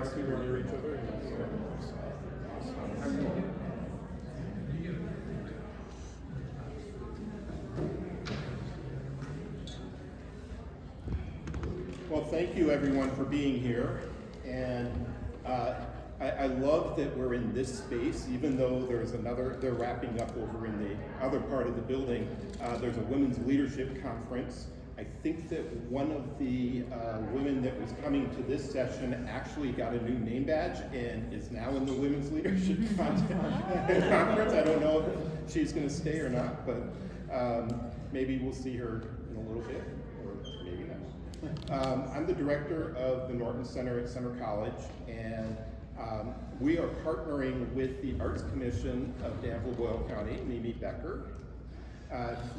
next to or near each other. Well, thank you everyone for being here, and I love that we're in this space, even though there's they're wrapping up over in the other part of the building. There's a women's leadership conference. I think that one of the women that was coming to this session actually got a new name badge and is now in the women's leadership conference. I don't know if she's going to stay or not, but maybe we'll see her in a little bit, or maybe not. I'm the director of the Norton Center at Center College, and we are partnering with the Arts Commission of Danville-Boyle County, Mimi Becker,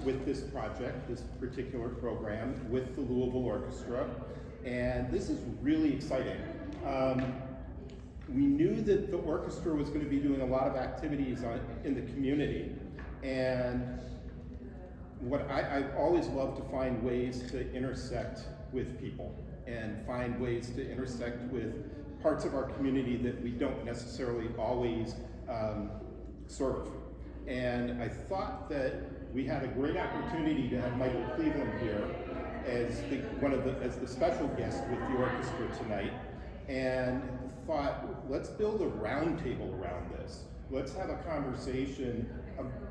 with this project, this particular program, with the Louisville Orchestra, and this is really exciting. We knew that the orchestra was going to be doing a lot of activities in the community, and what I've always loved to find ways to intersect with people and find ways to intersect with parts of our community that we don't necessarily always serve. And I thought that we had a great opportunity to have Michael Cleveland here as the special guest with the orchestra tonight, and thought, let's build a roundtable around this. Let's have a conversation.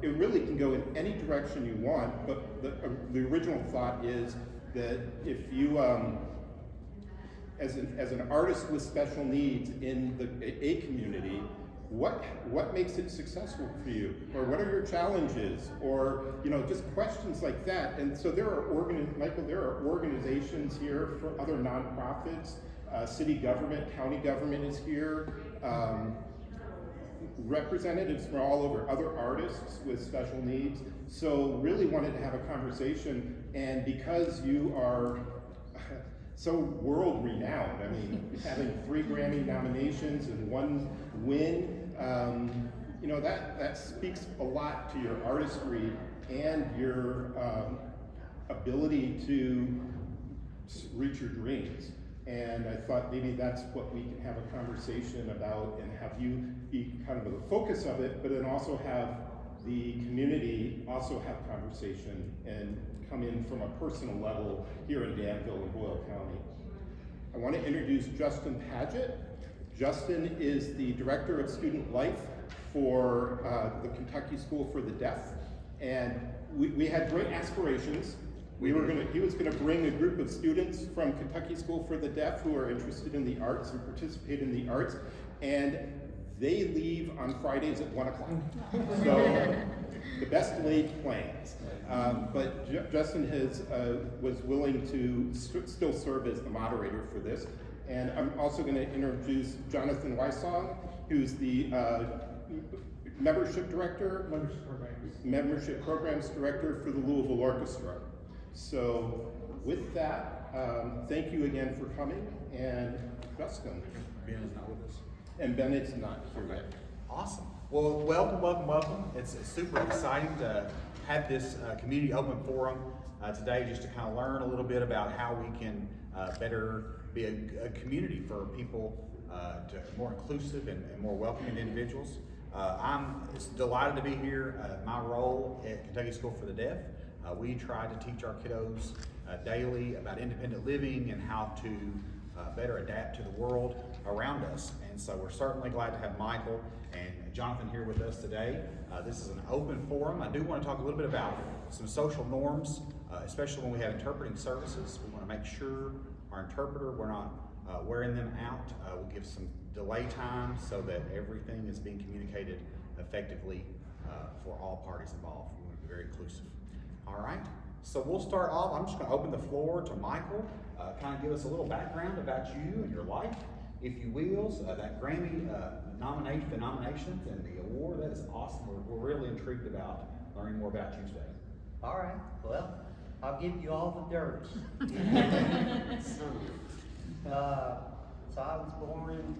It really can go in any direction you want, but the original thought is that if you, as an artist with special needs in a community, what makes it successful for you, or what are your challenges, or just questions like that. And so there are Michael, there are organizations here for other nonprofits, city government, county government is here, representatives from all over, other artists with special needs. So really wanted to have a conversation, and because you are so world renowned, I mean, having 3 Grammy nominations and 1 win, that speaks a lot to your artistry and your ability to reach your dreams. And I thought maybe that's what we can have a conversation about, and have you be kind of the focus of it, but then also have the community also have conversation and come in from a personal level here in Danville and Boyle County. I want to introduce Justin Paget. Justin is the Director of Student Life for the Kentucky School for the Deaf, and we had great aspirations. He was going to bring a group of students from Kentucky School for the Deaf who are interested in the arts and participate in the arts, and they leave on Fridays at 1 o'clock. So the best laid plans. But Justin was willing to still serve as the moderator for this. And I'm also going to introduce Jonathan Wysong, who's the Membership Programs Director for the Louisville Orchestra. So with that, thank you again for coming, and Justin. Ben is not with us. And Ben is not here yet. Awesome. Well, welcome. It's super exciting to have this community open forum today, just to kind of learn a little bit about how we can better be a community for people, to more inclusive and more welcoming individuals. I'm delighted to be here. My role at Kentucky School for the Deaf, we try to teach our kiddos daily about independent living and how to better adapt to the world around us. And so we're certainly glad to have Michael and Jonathan here with us today. This is an open forum. I do want to talk a little bit about some social norms, especially when we have interpreting services. We want to make sure our interpreter, we're not wearing them out. We'll give some delay time so that everything is being communicated effectively for all parties involved. We want to be very inclusive. All right, so we'll start off. I'm just going to open the floor to Michael, kind of give us a little background about you and your life, if you will. That Grammy nominations and the award, that is awesome. We're really intrigued about learning more about you today. All right, well, I'll give you all the dirt. So I was born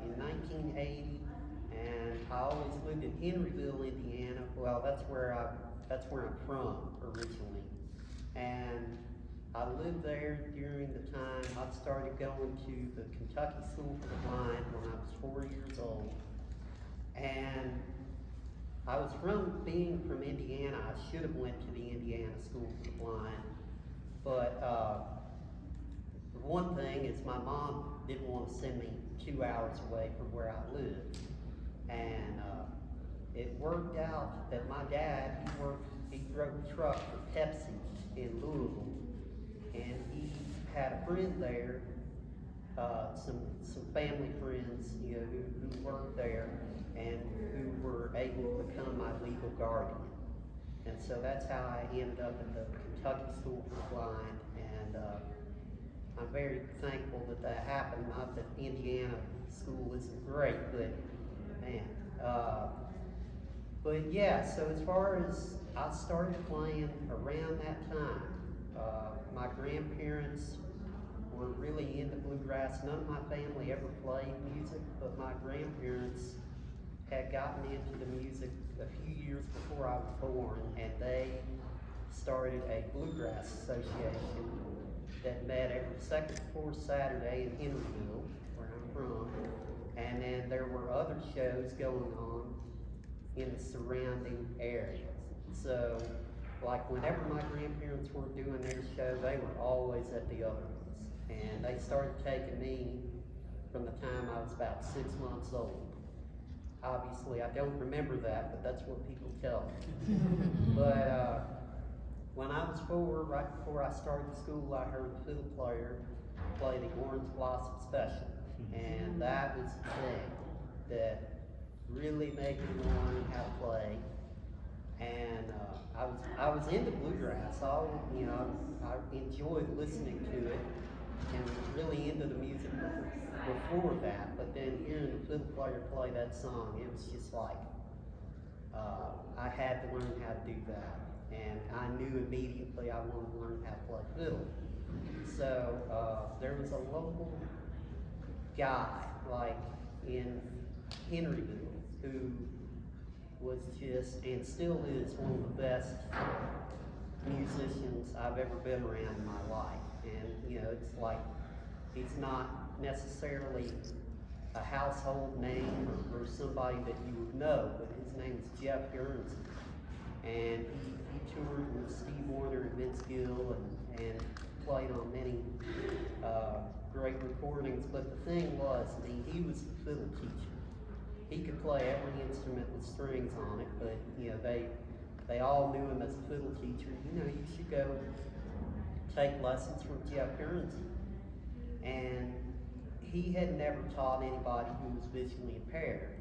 in 1980, and I always lived in Henryville, Indiana. Well, that's where I'm from originally. And I lived there during the time I started going to the Kentucky School for the Blind when I was 4 years old. And I was being from Indiana, I should have went to the Indiana School for the Blind. But the one thing is my mom didn't want to send me 2 hours away from where I lived. And it worked out that my dad, he drove a truck for Pepsi in Louisville. And he had a friend there, some family friends, you know, who worked there and who were able to become my legal guardian. And so that's how I ended up at the Kentucky School for the Blind. And I'm very thankful that that happened. Not that Indiana school isn't great, but man. But yeah, so as far as I started playing around that time, my grandparents were really into bluegrass. None of my family ever played music, but my grandparents had gotten into the music a few years before I was born, and they started a bluegrass association that met every second and fourth Saturday in Henryville, where I'm from. And then there were other shows going on in the surrounding areas. So, like whenever my grandparents weren't doing their show, they were always at the other ones. And they started taking me from the time I was about 6 months old. Obviously, I don't remember that, but that's what people tell me. But when I was 4, right before I started school, I heard the fiddle player play the Orange Blossom Special. And that was the thing that really made me learn how to play. And I was into bluegrass. I enjoyed listening to it and was really into the music before that. But then hearing the fiddle player play that song, it was just like I had to learn how to do that. And I knew immediately I wanted to learn how to play fiddle. So there was a local guy, like in Henryville, who was just, and still is, one of the best musicians I've ever been around in my life. And, you know, it's like, he's not necessarily a household name or somebody that you would know, but his name is Jeff Guernsey. And he toured with Steve Wonder and Vince Gill and played on many great recordings. But the thing was, he was the fiddle teacher. He could play every instrument with strings on it, but you know, they all knew him as a fiddle teacher. You know, you should go take lessons from Jeff Guernsey. And he had never taught anybody who was visually impaired.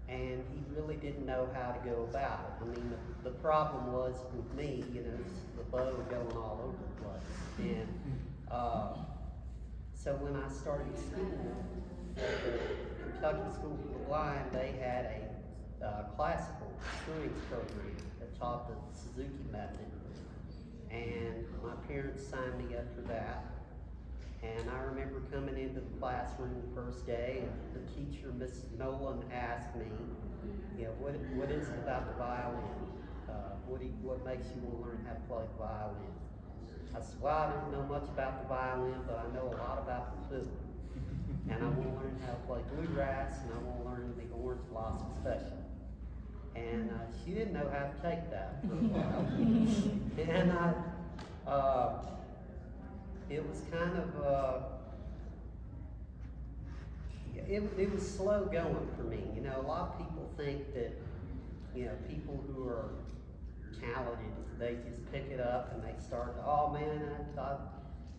And he really didn't know how to go about it. I mean, the problem was with me, you know, the bow going all over the place. And so when I started school, at the Kentucky School for the Blind, they had a classical strings program that taught the Suzuki method. And my parents signed me up for that. And I remember coming into the classroom the first day, and the teacher, Miss Nolan, asked me, you know, what is it about the violin? What makes you want to learn how to play the violin? I said, well, I don't know much about the violin, but I know a lot about the fiddle. And I want to learn how to play bluegrass, and I want to learn the Orange Blossom Special. And she didn't know how to take that for a while. And it was kind of, it was slow going for me. You know, a lot of people think that, you know, people who are talented, they just pick it up and they start, oh man,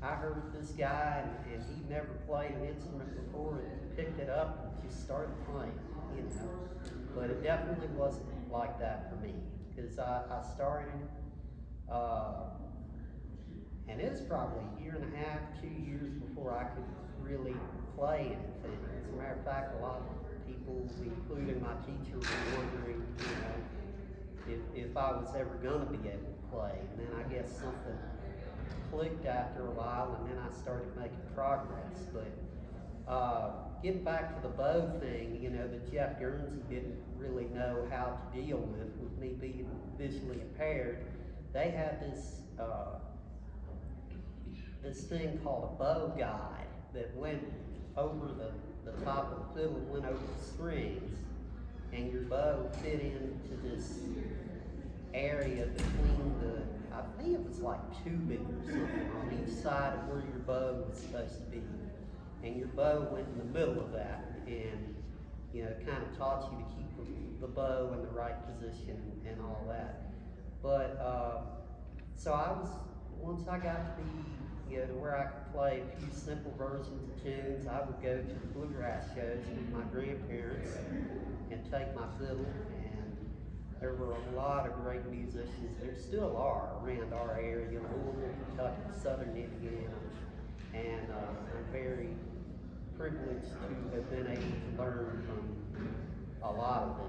I heard this guy and he never played an instrument before, and he picked it up and just started playing, you know. But it definitely wasn't like that for me, because I started, and it was probably a year and a half, 2 years before I could really play anything. As a matter of fact, a lot of people, including my teacher, were wondering, you know, if I was ever going to be able to play. And then I guess something clicked after a while, and then I started making progress. But getting back to the bow thing, you know, that Jeff Guernsey didn't really know how to deal with me being visually impaired. They had this this thing called a bow guide that went over the top of the fiddle, went over the strings, and your bow fit into this area between I think it was like tubing or something on each side of where your bow was supposed to be. And your bow went in the middle of that, and it kind of taught you to keep the bow in the right position and all that. But so once I got to be to where I could play a few simple versions of tunes, I would go to the bluegrass shows with my grandparents and take my fiddle. And there were a lot of great musicians. There still are around our area, Louisville, Kentucky, Southern Indiana, and I'm very privileged to have been able to learn from a lot of them.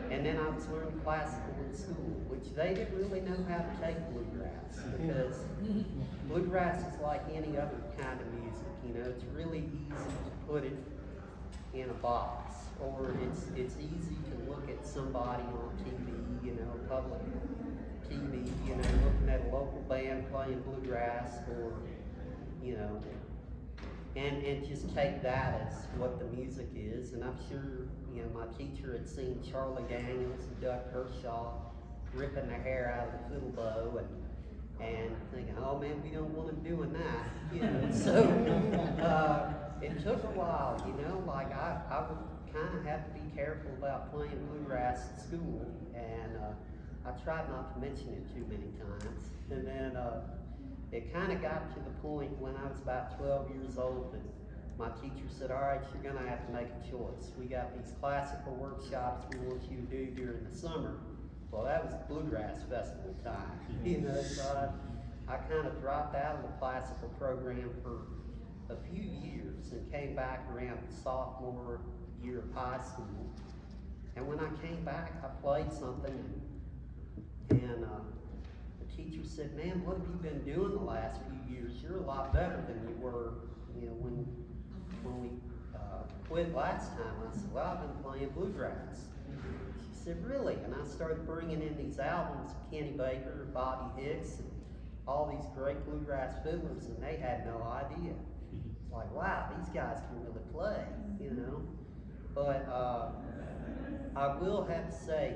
And then I was learning classical in school, which they didn't really know how to take bluegrass, because bluegrass is like any other kind of music. It's really easy to put it in a box, or it's easy to look at somebody on TV, public TV, looking at a local band playing bluegrass, or and just take that as what the music is. And I'm sure, my teacher had seen Charlie Daniels and Doug Kershaw ripping their hair out of the fiddle bow and thinking, oh man, we don't want them doing that, So it took a while, like I would kind of have to be careful about playing bluegrass at school, and I tried not to mention it too many times. And then it kind of got to the point when I was about 12 years old that my teacher said, all right, you're going to have to make a choice. We got these classical workshops we want you to do during the summer. Well, that was Bluegrass Festival time, so I kind of dropped out of the classical program for a few years and came back around the sophomore year of high school. And when I came back, I played something, and the teacher said, man, what have you been doing the last few years? You're a lot better than you were, when we quit last time. I said, well, I've been playing bluegrass. She said, really? And I started bringing in these albums of Kenny Baker, Bobby Hicks, and all these great bluegrass fiddlers, and they had no idea. It's like, wow, these guys can really play, But I will have to say,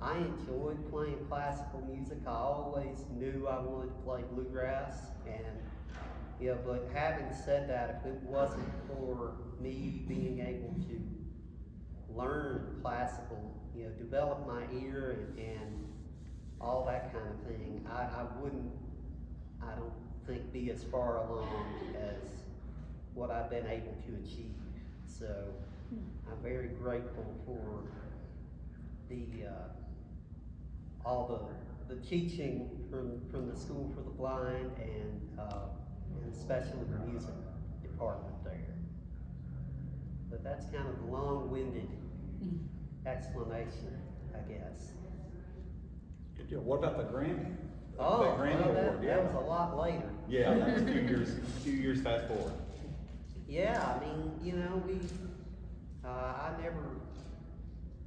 I enjoyed playing classical music. I always knew I wanted to play bluegrass, and but having said that, if it wasn't for me being able to learn classical, develop my ear and all that kind of thing, I don't think, be as far along as what I've been able to achieve. So I'm very grateful for all the teaching from the School for the Blind, and especially the music department there. But that's kind of a long-winded explanation, I guess. Good deal. What about the Grammy? Oh, the Grammy well, Award, that was a lot later. Yeah, that was a few years fast forward. Yeah, I mean,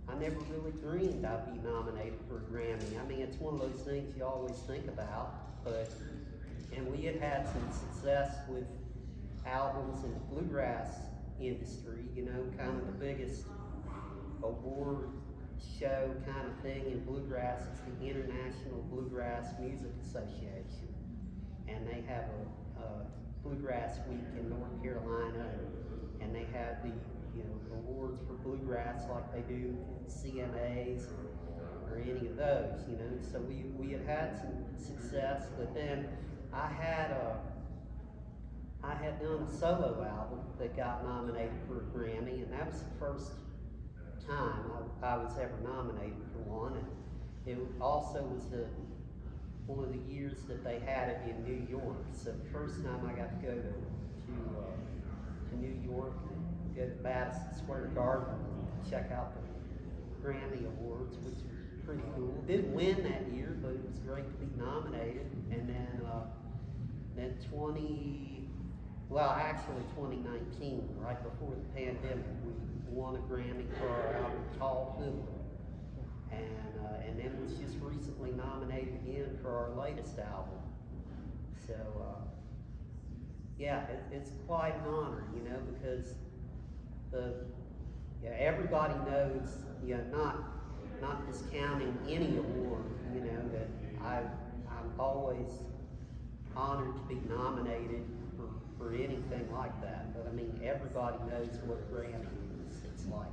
I never really dreamed I'd be nominated for a Grammy. I mean, it's one of those things you always think about, and we had some success with albums in the bluegrass industry, kind of the biggest award show kind of thing in bluegrass is the International Bluegrass Music Association. And they have a Bluegrass Week in North Carolina, and they have the awards for bluegrass like they do CMAs or any of those, So we had some success, but then I had done a solo album that got nominated for a Grammy, and that was the first time I was ever nominated for one. And it also was one of the years that they had it in New York. So the first time I got to go to New York, and go to Madison Square Garden and check out the Grammy Awards, which was pretty cool. Didn't win that year, but it was great to be nominated. And then 2019, right before the pandemic, we won a Grammy for our album Tall Fiddler. and then was just recently nominated again for our latest album. So, yeah, it's quite an honor, you know, because everybody knows, you know, not discounting any award, you know, that I'm always honored to be nominated for anything like that. But I mean, everybody knows what a Grammy is. It's like,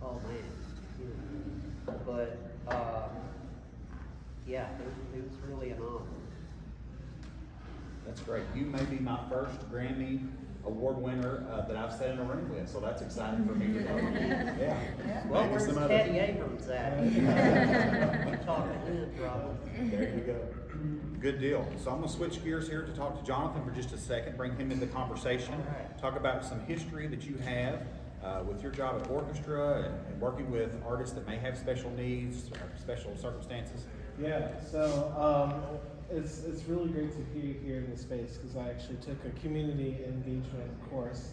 oh man, you know. But yeah, it was really an honor. That's great. You may be my first Grammy Award winner that I've sat in a room with, so that's exciting for me to know. Yeah. Well, Maybe where's some other- Teddy Abrams at? Talk to him, probably. There you go. Good deal. So I'm gonna switch gears here to talk to Jonathan for just a second, bring him into the conversation. All right. Talk about some history that you have with your job at orchestra and working with artists that may have special needs, or special circumstances. Yeah, so it's really great to be here in this space because I actually took a community engagement course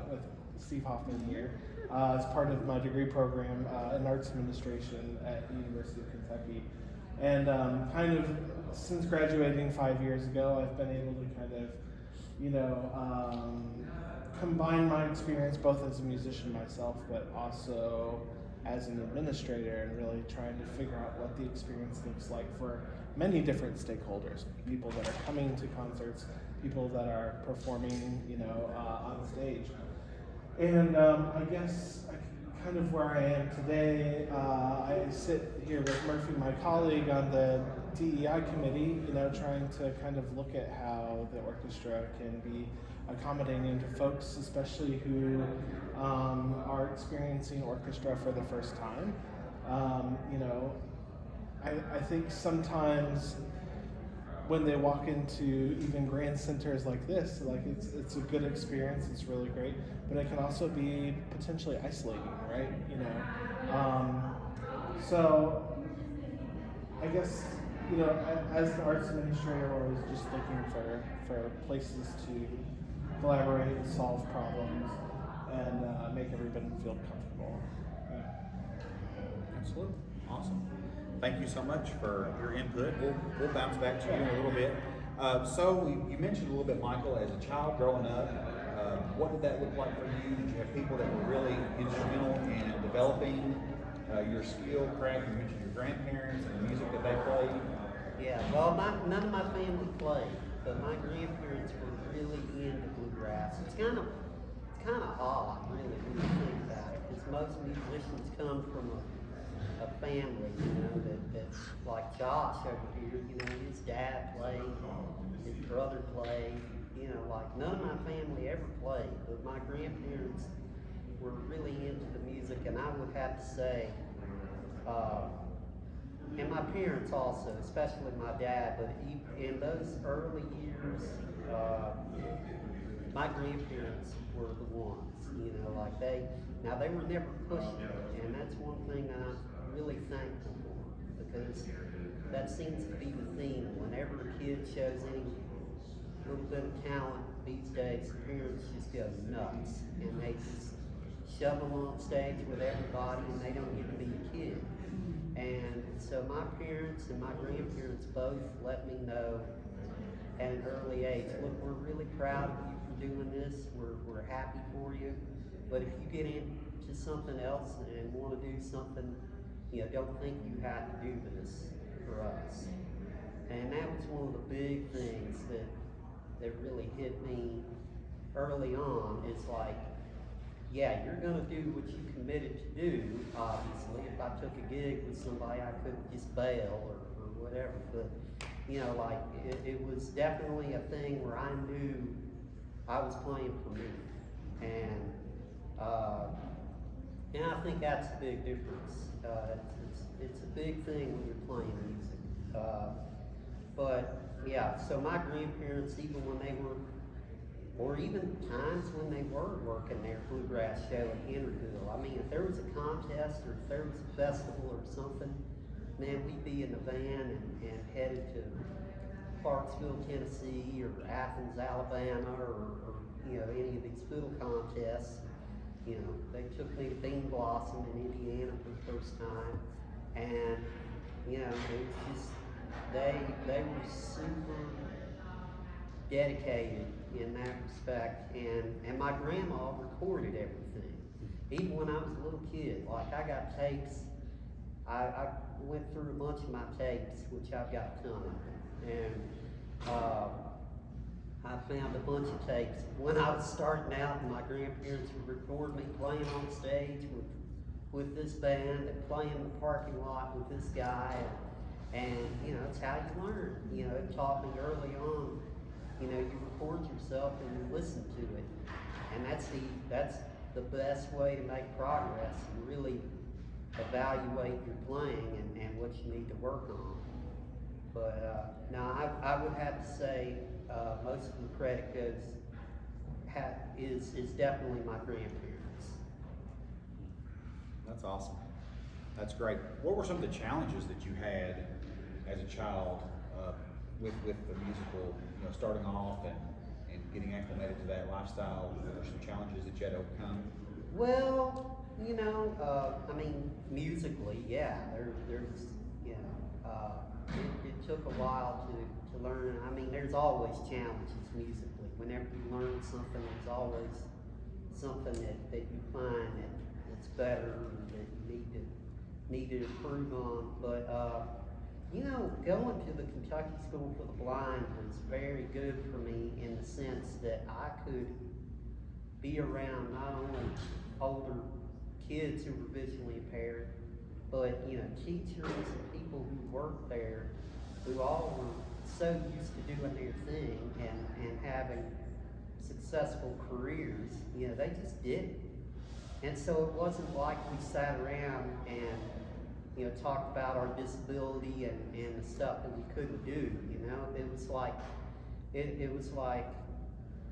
with Steve Hoffman here as part of my degree program in arts administration at the University of Kentucky. And kind of since graduating 5 years ago, I've been able to kind of, you know, combine my experience both as a musician myself, but also as an administrator, and really trying to figure out what the experience looks like for many different stakeholders, people that are coming to concerts, people that are performing, you know, on stage. And I guess kind of where I am today, I sit here with Murphy, my colleague, on the DEI committee, you know, trying to kind of look at how the orchestra can be accommodating to folks, especially who are experiencing orchestra for the first time. You know, I think sometimes when they walk into even grand centers like this, like it's a good experience, it's really great, but it can also be potentially isolating, right? You know, so I guess, you know, as an arts administrator, we're always just looking for places to collaborate, solve problems, and make everybody feel comfortable. Absolutely. Awesome. Thank you so much for your input. We'll bounce back to you in a little bit. So you mentioned a little bit, Michael, as a child growing up, what did that look like for you? Did you have people that were really instrumental in developing your skill, craft? You mentioned your grandparents and the music that they played. Yeah, well, none of my family played, but my grandparents were really into bluegrass. It's kind of odd, really, when you think about it, because most musicians come from a family, you know, that's like Josh over here. You know, his dad played, his brother played. You know, like none of my family ever played, but my grandparents were really into the music, and I would have to say, and my parents also, especially my dad, but in those early years, my grandparents were the ones, you know, like they were never pushing, and that's one thing I'm really thankful for, because that seems to be the theme. Whenever a kid shows any little bit of talent these days, parents just go nuts, and they just shove them on stage with everybody, and they don't get to be a kid. And so my parents and my grandparents both let me know at an early age, look, we're really proud of you for doing this, we're happy for you, but if you get into something else and want to do something, you know, don't think you have to do this for us. And that was one of the big things that really hit me early on. It's like, yeah, you're gonna do what you committed to do, obviously. If I took a gig with somebody, I couldn't just bail or whatever, but you know, like, it was definitely a thing where I knew I was playing for me. And I think that's a big difference. It's a big thing when you're playing music. But yeah, so my grandparents, even when they were, or even times when they were working their bluegrass show in Henryville, I mean, if there was a contest or if there was a festival or something, man, we'd be in the van and headed to Clarksville, Tennessee, or Athens, Alabama, or you know, any of these fiddle contests. You know, they took me to Bean Blossom in Indiana for the first time, And, you know, it was just, they were super dedicated in that respect, and my grandma recorded everything. Even when I was a little kid, like I got tapes, I went through a bunch of my tapes, which I've got a ton of them, and I found a bunch of tapes. When I was starting out, and my grandparents would record me playing on stage with this band and playing in the parking lot with this guy, and you know, it's how you learn. You know, it taught me early on, you know, you record yourself and you listen to it, and that's the best way to make progress and really evaluate your playing and what you need to work on. But now I would have to say most of the credit is definitely my grandparents. That's awesome. That's great. What were some of the challenges that you had as a child with the musical, you know, starting off and getting acclimated to that lifestyle? Were there some challenges that you had to overcome? Well, you know, I mean, musically, yeah, there's, you know, it took a while to learn. I mean, there's always challenges musically. Whenever you learn something, there's always something that you find that's better and that you need to improve on. But, you know, going to the Kentucky School for the Blind was very good for me in the sense that I could be around not only older kids who were visually impaired, but, you know, teachers and people who worked there who all were so used to doing their thing and having successful careers. You know, they just did it. And so it wasn't like we sat around and, you know, talked about our disability and the stuff that we couldn't do, you know. It was like,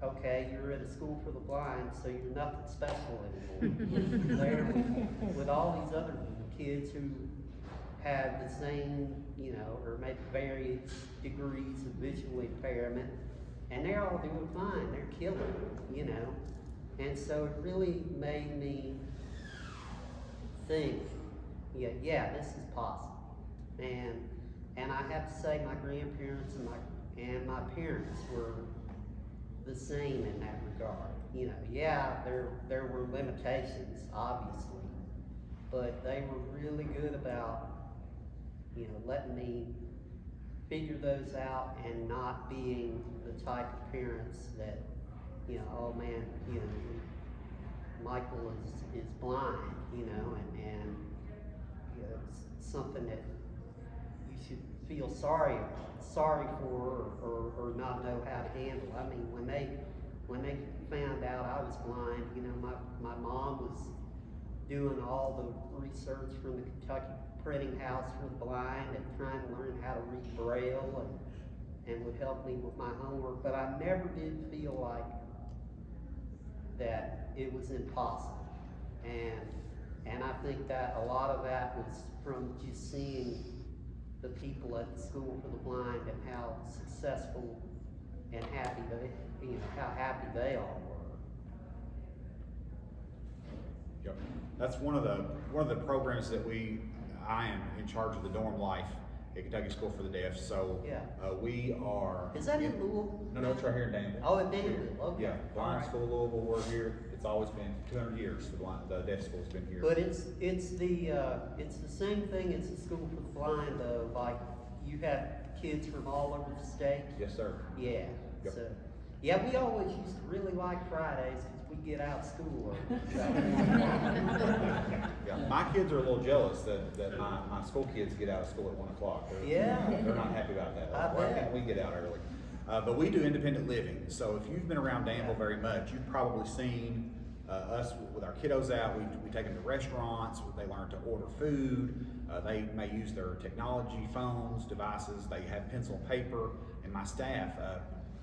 okay, you're at a school for the blind, so you're nothing special anymore. You're there with all these other kids who have the same, you know, or maybe various degrees of visual impairment, and they're all doing fine. They're killing it, you know. And so it really made me think, yeah, this is possible. And I have to say, my grandparents and my parents were the same in that regard. You know, yeah, there were limitations, obviously, but they were really good about, you know, letting me figure those out and not being the type of parents that, you know, oh man, you know, Michael is blind, you know, and you know, it's something that you should feel sorry for or not know how to handle. I mean, when they found out I was blind, you know, my mom was doing all the research from the Kentucky Printing House for the Blind and trying to learn how to read Braille and would help me with my homework, but I never did feel like that it was impossible. And I think that a lot of that was from just seeing the people at the School for the Blind and how successful and happy how happy they all were. Yep. That's one of the programs that I am in charge of the dorm life at Kentucky School for the Deaf. So yeah. We are. Is that in Louisville? No, it's right here in Danville. Oh, in Danville. Okay. Yeah, Blind right. School Louisville. We're here. It's always been 200 years. The deaf school's been here. But it's the same thing as the School for the Blind, though. Like, you have kids from all over the state. Yes, sir. Yeah. Yep. So, yeah, we always used to really like Fridays because we get out of school early. So. Yeah, my kids are a little jealous that my school kids get out of school at 1 o'clock. Yeah. They're not happy about that. I Why bet. can't we get out early? But we do independent living. So if you've been around Danville very much, you've probably seen us with our kiddos out. We take them to restaurants. They learn to order food. They may use their technology, phones, devices. They have pencil and paper. And my staff,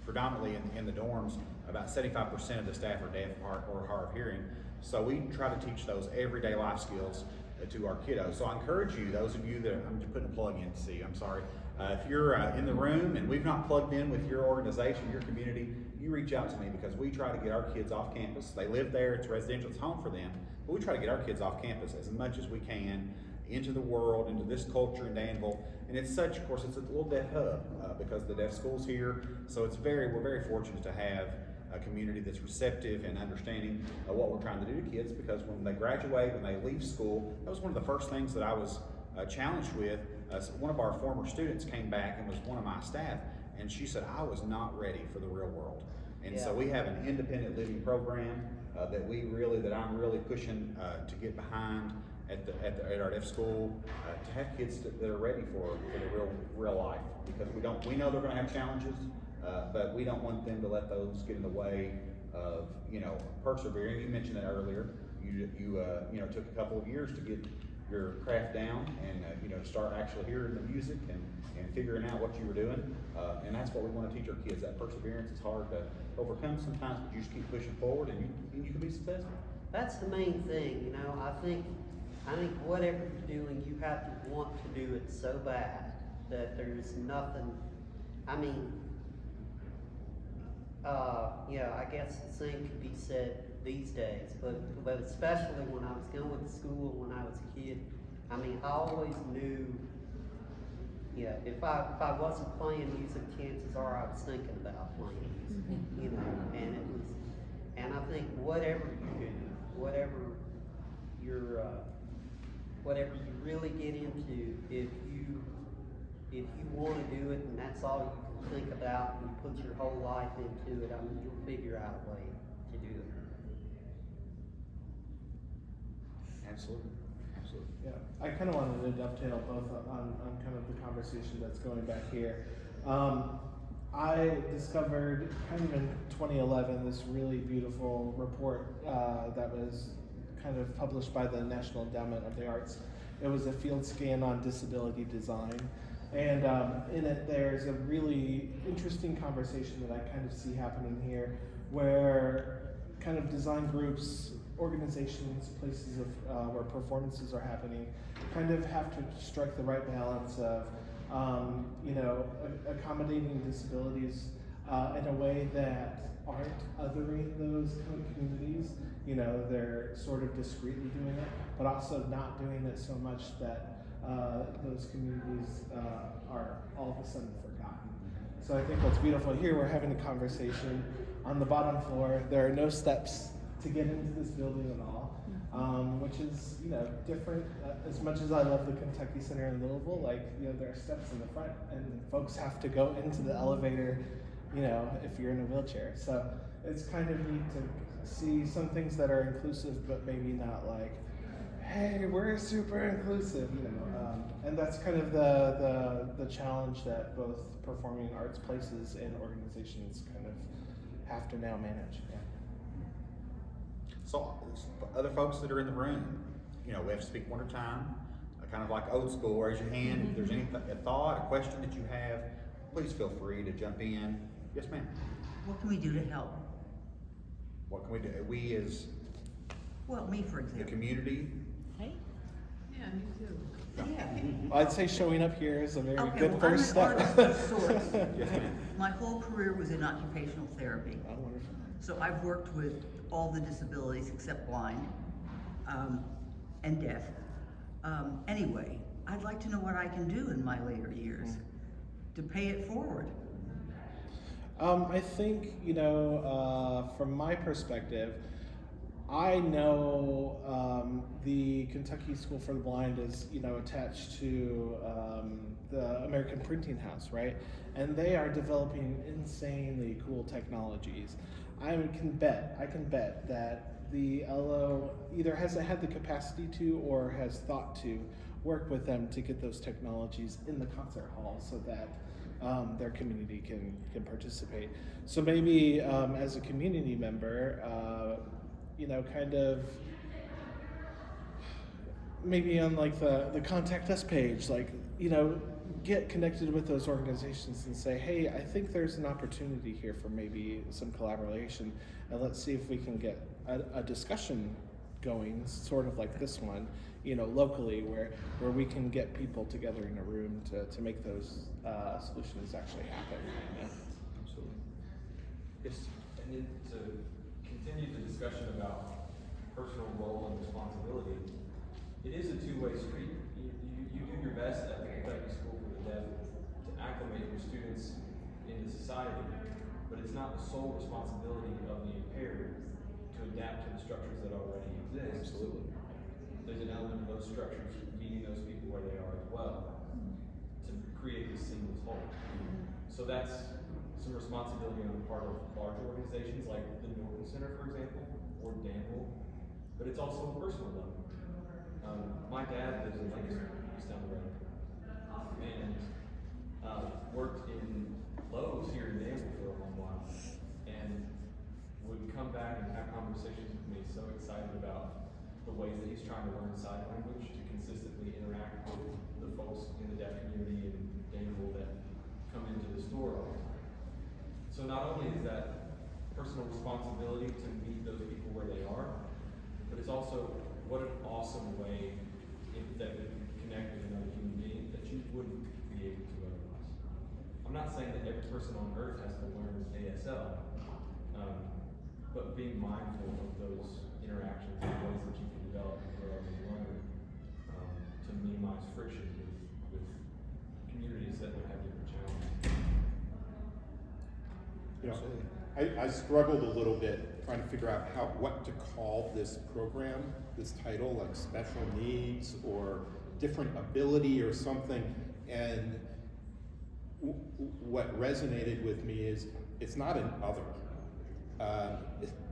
predominantly in the dorms, about 75% of the staff are deaf or hard of hearing. So we try to teach those everyday life skills to our kiddos. So I encourage you, those of you that, I'm just putting a plug in to see, I'm sorry. If you're in the room and we've not plugged in with your organization, your community, you reach out to me because we try to get our kids off campus. They live there, it's residential, it's home for them, but we try to get our kids off campus as much as we can into the world, into this culture in Danville. And it's such, of course, it's a little deaf hub because the deaf school's here. So we're very fortunate to have a community that's receptive and understanding of what we're trying to do to kids, because when they graduate, when they leave school, that was one of the first things that I was challenged with. So one of our former students came back and was one of my staff, and she said, I was not ready for the real world. And so we have an independent living program that I'm really pushing to get behind at our deaf school, to have kids that are ready for the real life, because we know they're going to have challenges, but we don't want them to let those get in the way of persevering. You mentioned that earlier. You took a couple of years to get your craft down and start actually hearing the music and figuring out what you were doing, and that's what we want to teach our kids. That perseverance is hard to overcome sometimes, but you just keep pushing forward and you can be successful. That's the main thing, I think whatever you're doing, you have to want to do it so bad that there's nothing. I guess the same could be said these days, but especially when I was going to school when I was a kid, I always knew, if I wasn't playing music, chances are I was thinking about playing music, and I think whatever you do, whatever you really get into, if you want to do it and that's all you can think about and you put your whole life into it, you'll figure out a way to do it. Absolutely. Yeah, I kind of wanted to dovetail both on kind of the conversation that's going back here. I discovered kind of in 2011 this really beautiful report that was kind of published by the National Endowment of the Arts. It was a field scan on disability design. And in it, there's a really interesting conversation that I kind of see happening here, where kind of design groups, organizations, places of where performances are happening, kind of have to strike the right balance of, accommodating disabilities in a way that aren't othering those kind of communities. They're sort of discreetly doing it, but also not doing it so much that those communities are all of a sudden forgotten. So I think what's beautiful here, we're having a conversation on the bottom floor. There are no steps to get into this building at all, which is different. As much as I love the Kentucky Center in Louisville, there are steps in the front, and folks have to go into the elevator, if you're in a wheelchair. So it's kind of neat to see some things that are inclusive, but maybe not like, hey, we're super inclusive, and that's kind of the challenge that both performing arts places and organizations kind of have to now manage. Yeah. So, other folks that are in the room, we have to speak one at a time, kind of like old school. Raise your hand if there's any a thought, a question that you have. Please feel free to jump in. Yes, ma'am. What can we do to help? What can we do? We as me, for the example. community. Hey? Yeah, me too. Yeah. I'd say showing up here is a very Okay, good well, first I'm an step. artist of sorts. Yes, ma'am. My whole career was in occupational therapy. Oh, wonderful. So I've worked with all the disabilities except blind and deaf. Anyway, I'd like to know what I can do in my later years to pay it forward. I think, from my perspective, I know the Kentucky School for the Blind is, attached to the American Printing House, right? And they are developing insanely cool technologies. I can bet that the LO either hasn't had the capacity to or has thought to work with them to get those technologies in the concert hall so that their community can participate. So maybe as a community member, kind of maybe on the contact us page, get connected with those organizations and say, hey, I think there's an opportunity here for maybe some collaboration, and let's see if we can get a discussion going, sort of like this one, locally, where we can get people together in a room to make those solutions actually happen. Yeah. Absolutely. Yes. And then to continue the discussion about personal role and responsibility, it is a two-way street. you do your best at the Kentucky School for the Deaf to acclimate your students into society, but it's not the sole responsibility of the impaired to adapt to the structures that already exist. Absolutely. There's an element of those structures meeting those people where they are as well to create this seamless whole. So that's some responsibility on the part of large organizations like the Norton Center, for example, or Danville, but it's also a personal level. My dad lives in Lancaster, just down the road, and worked in Lowe's here in Danville for a long while, and would come back and have conversations with me, so excited about the ways that he's trying to learn sign language to consistently interact with the folks in the deaf community in Danville that come into the store all the time. So not only is that personal responsibility to meet those people where they are, but it's also what an awesome way that we can connect with another human being that you wouldn't be able to otherwise. I'm not saying that every person on earth has to learn ASL, but being mindful of those interactions and ways that you can develop and grow and learn to minimize friction with communities that would have different challenges. You know, I struggled a little bit trying to figure out what to call this program, this title, like special needs or different ability or something. And what resonated with me is it's not an other.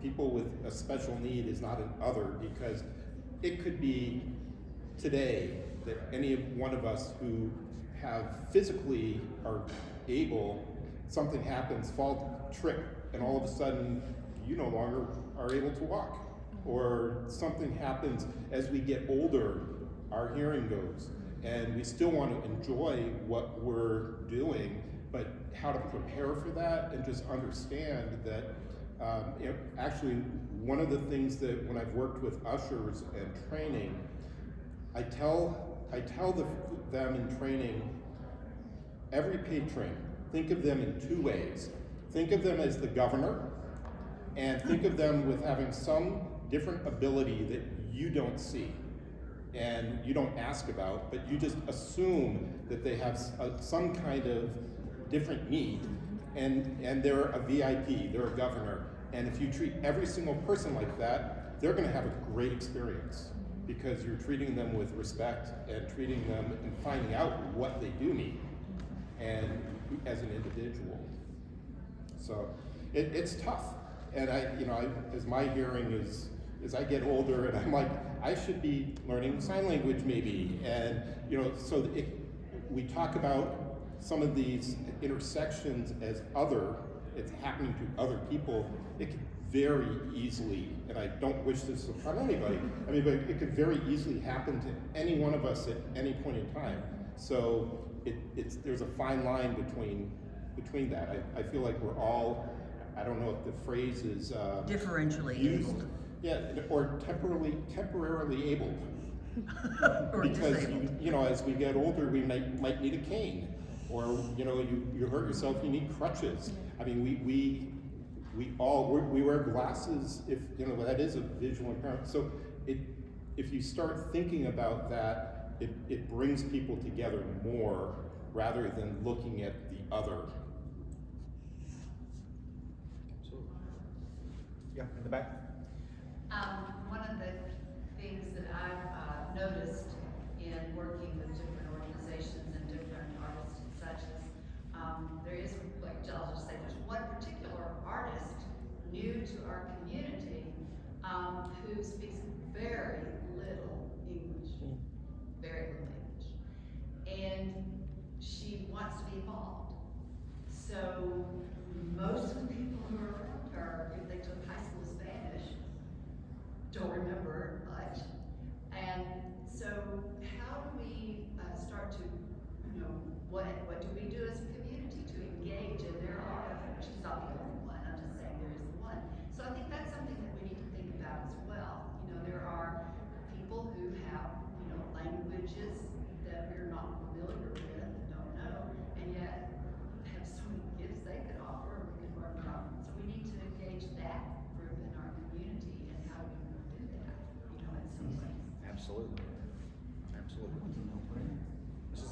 People with a special need is not an other, because it could be today that any one of us who have physically are able, something happens, fall, trip, and all of a sudden you no longer are able to walk. Or something happens as we get older, our hearing goes, and we still want to enjoy what we're doing, but how to prepare for that and just understand that actually one of the things that when I've worked with ushers and training, I tell them in training, every patron, think of them in two ways. Think of them as the governor, and think of them with having some different ability that you don't see and you don't ask about, but you just assume that they have some kind of different need, and they're a VIP, they're a governor. And if you treat every single person like that, they're gonna have a great experience, because you're treating them with respect and treating them and finding out what they do need and as an individual. So it's tough. And as my hearing is, as I get older, and I'm like, I should be learning sign language maybe. And so we talk about some of these intersections as other, it's happening to other people. It could very easily, and I don't wish this upon anybody, but it could very easily happen to any one of us at any point in time. So there's a fine line between that. I feel like we're all, I don't know if the phrase is differentially used, abled. yeah, or temporarily able. Or Because disabled. as we get older, we might need a cane, or you hurt yourself, you need crutches. I mean, we wear glasses if that is a visual impairment. So if you start thinking about that, it brings people together more rather than looking at the other. Absolutely. Yeah, in the back. One of the things that I've noticed in working with different organizations and different artists and such is there is, like I'll just say, there's one particular artist new to our community who speaks very little English, very little English, and she wants to be involved. So most of the people who are around her, if they took high school Spanish, don't remember much. And so how do we start to, what do we do as a community to engage? And there are, she's not the only one, I'm just saying there is one. So I think that's something that we need to think about as well. There are people who have, languages that we're not familiar with, don't know, and yet have so many gifts they could offer.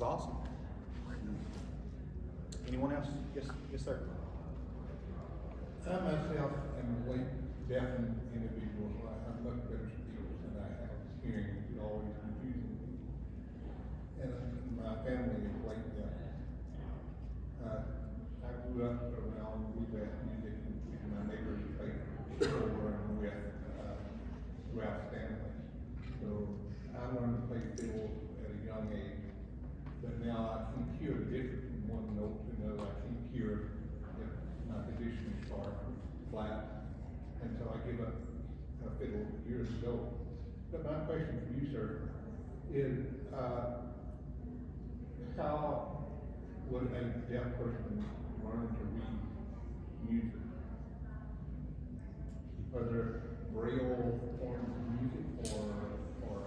awesome. Anyone else? Yes, sir. I myself am a late deaf individual, so I have much better skills than I have hearing, which is always confusing me. And my family is late deaf. I grew up around bluegrass music, and my neighbors played fiddle with Ralph Stanley. So I learned to play fiddle at a young age, but now I can hear the difference from one note to another. I can hear if my position is far flat, and so I give up fiddle years ago. But my question for you, sir, is how would a deaf person learn to read music? Are there braille forms of music, or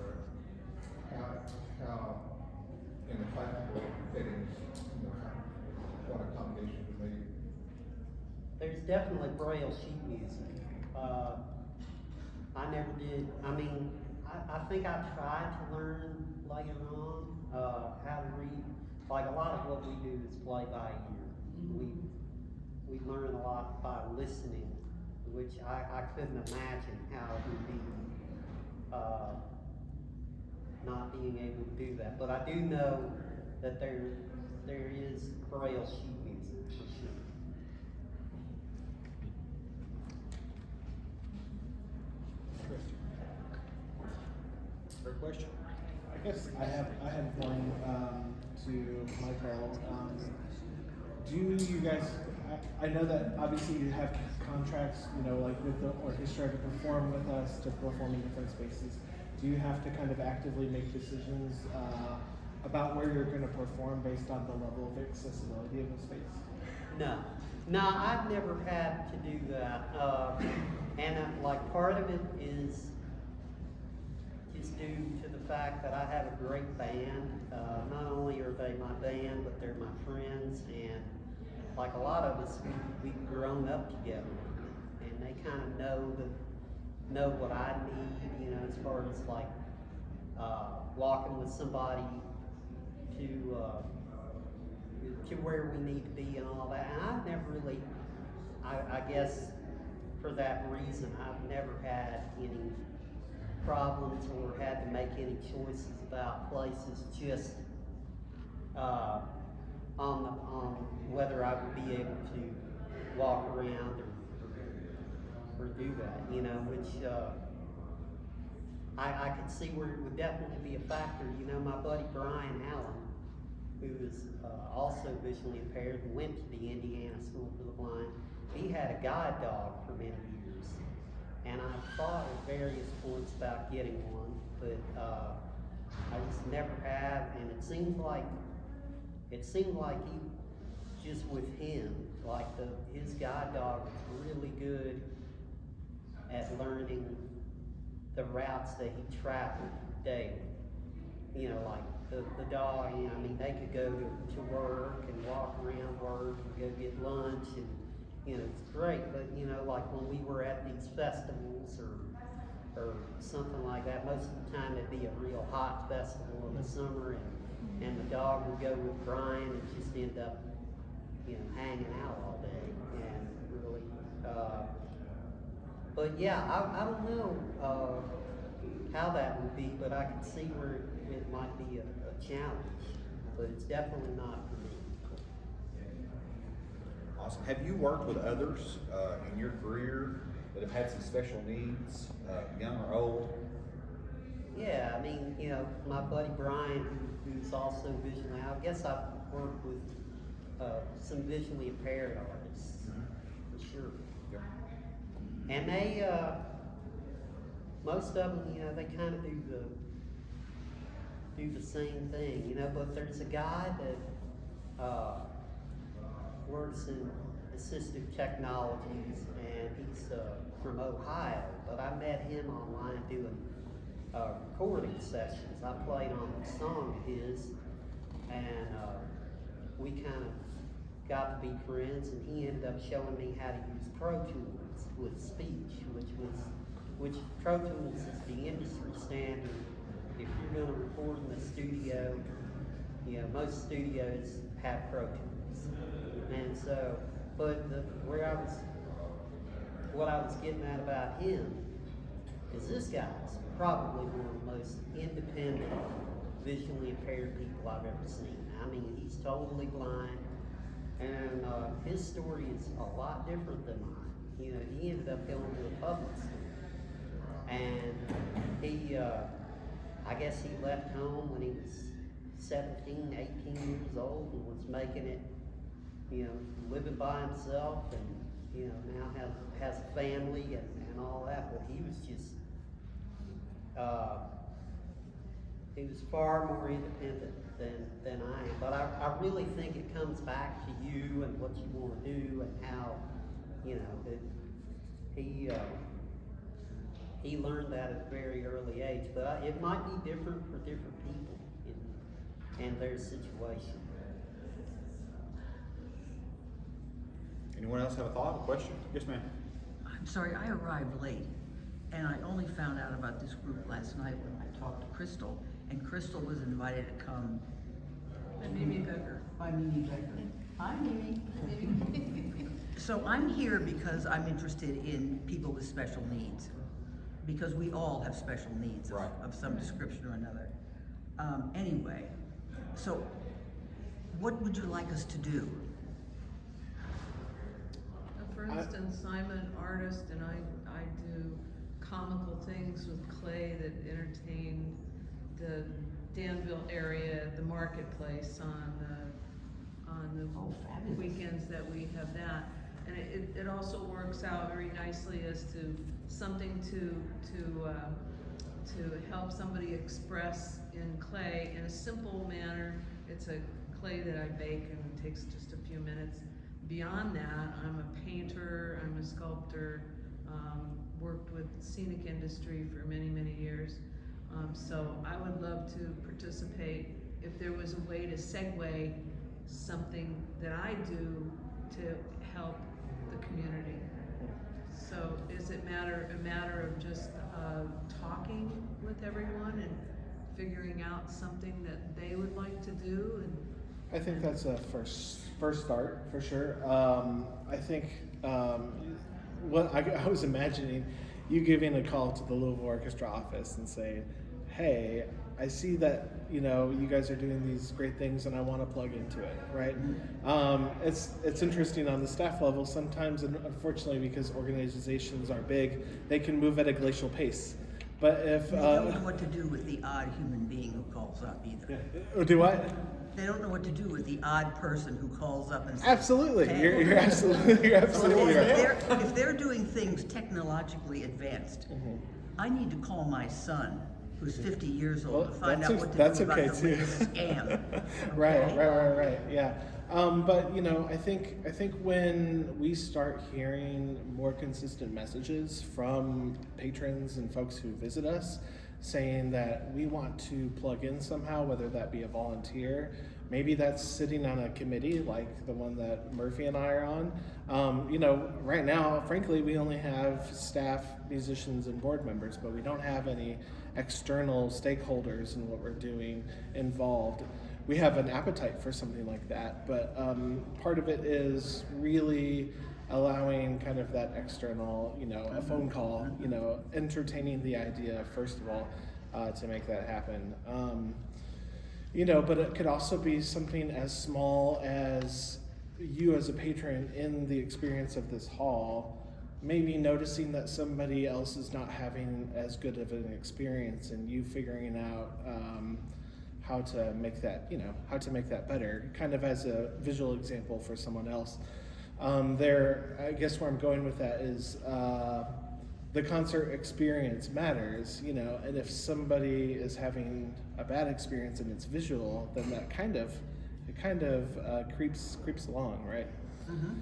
how in the classical settings, what accommodations are made? There's definitely braille sheet music. I never did, I mean, I think I tried to learn later on, how to read. Like a lot of what we do is play by ear. We learn a lot by listening, which I couldn't imagine how it would be, not being able to do that. But I do know that there is braille sheet music for sure. Great question. I guess I have one to Michael. Do you guys? I know that obviously you have contracts, like with the orchestra to perform with us, to perform in different spaces. Do you have to kind of actively make decisions about where you're going to perform based on the level of accessibility of the space? No, I've never had to do that. And like part of it is just due to the fact that I have a great band. Not only are they my band, but they're my friends, and like a lot of us, we've grown up together, and they kind of know what I need, as far as like walking with somebody to where we need to be and all that. And I've never really, I guess for that reason, I've never had any problems or had to make any choices about places just on whether I would be able to walk around or do that, which I could see where it would definitely be a factor. My buddy Brian Allen, who is also visually impaired and went to the Indiana School for the Blind, he had a guide dog for many years. And I thought at various points about getting one, but I just never have. And it seemed like he, just with him, like his guide dog was really good at learning the routes that he traveled daily. Like the dog, they could go to work and walk around work and go get lunch, and it's great. But like when we were at these festivals or something like that, most of the time it'd be a real hot festival in the summer, and the dog would go with Brian and just end up hanging out all day, and really but yeah, I don't know how that would be, but I can see where it might be a challenge, but it's definitely not for me. Awesome. Have you worked with others in your career that have had some special needs, young or old? Yeah, my buddy Brian, who's also visually, I guess I've worked with some visually impaired artists, for sure. Yep. And they, most of them, they kind of do the same thing, but there's a guy that works in assistive technologies, and he's from Ohio, but I met him online doing recording sessions. I played on a song of his, and we kind of got to be friends, and he ended up showing me how to use Pro Tools with speech, which Pro Tools is the industry standard. If you're going to record in the studio, You know, most studios have Pro Tools. And so, but what I was getting at about him is this guy's probably one of the most independent, visually impaired people I've ever seen. I mean, he's totally blind, and his story is a lot different than mine. You know, he ended up going to a public school, and he, I guess he left home when he was 17, 18 years old, and was making it, you know, living by himself, and, you know, now has a family and all that, but he was just, he was far more independent than I am. But I really think it comes back to you and what you want to do and how, you know, he learned that at a very early age. But it might be different for different people in their situation. Anyone else have a thought, a question? Yes, ma'am. I'm sorry, I arrived late, and I only found out about this group last night when I talked to Crystal, and Crystal was invited to come. And Mimi Becker. By Mimi Becker. Hi, Mimi. So I'm here because I'm interested in people with special needs, because we all have special needs Right. of some description or another. Anyway, so what would you like us to do? For instance, I'm an artist and I do comical things with clay that entertain the Danville area, the marketplace on the Oh, fabulous. weekends that we have that. And it also works out very nicely as to something to help somebody express in clay in a simple manner. It's a clay that I bake and it takes just a few minutes. Beyond that, I'm a painter, I'm a sculptor, worked with scenic industry for many, many years. So I would love to participate if there was a way to segue something that I do to help the community. So is it a matter of just talking with everyone and figuring out something that they would like to do? And I think that's a first start for sure. I think what I was imagining you giving a call to the Louisville Orchestra office and saying, "Hey, I see that you guys are doing these great things, and I want to plug into it." Right? It's interesting on the staff level. Sometimes, unfortunately, because organizations are big, they can move at a glacial pace. But if They don't know what to do with the odd human being who calls up either. do what? They don't know what to do with the odd person who calls up and says, Absolutely, "Hey." you're absolutely So right. if they're doing things technologically advanced, I need to call my son, who's 50 years old, Well, to find out what to that's do about okay the too. latest scam. Right, Okay? right, yeah. But I think when we start hearing more consistent messages from patrons and folks who visit us, saying that we want to plug in somehow, whether that be a volunteer, maybe that's sitting on a committee like the one that Murphy and I are on. Right now, frankly, we only have staff, musicians, and board members, but we don't have any external stakeholders in what we're doing involved. We have an appetite for something like that, but part of it is really allowing kind of that external, a phone call, entertaining the idea, first of all, to make that happen. But it could also be something as small as you as a patron in the experience of this hall, maybe noticing that somebody else is not having as good of an experience and you figuring out how to make that better, kind of as a visual example for someone else. I guess where I'm going with that is the concert experience matters, and if somebody is having a bad experience and it's visual, then that kind of creeps along, right? Mm-hmm.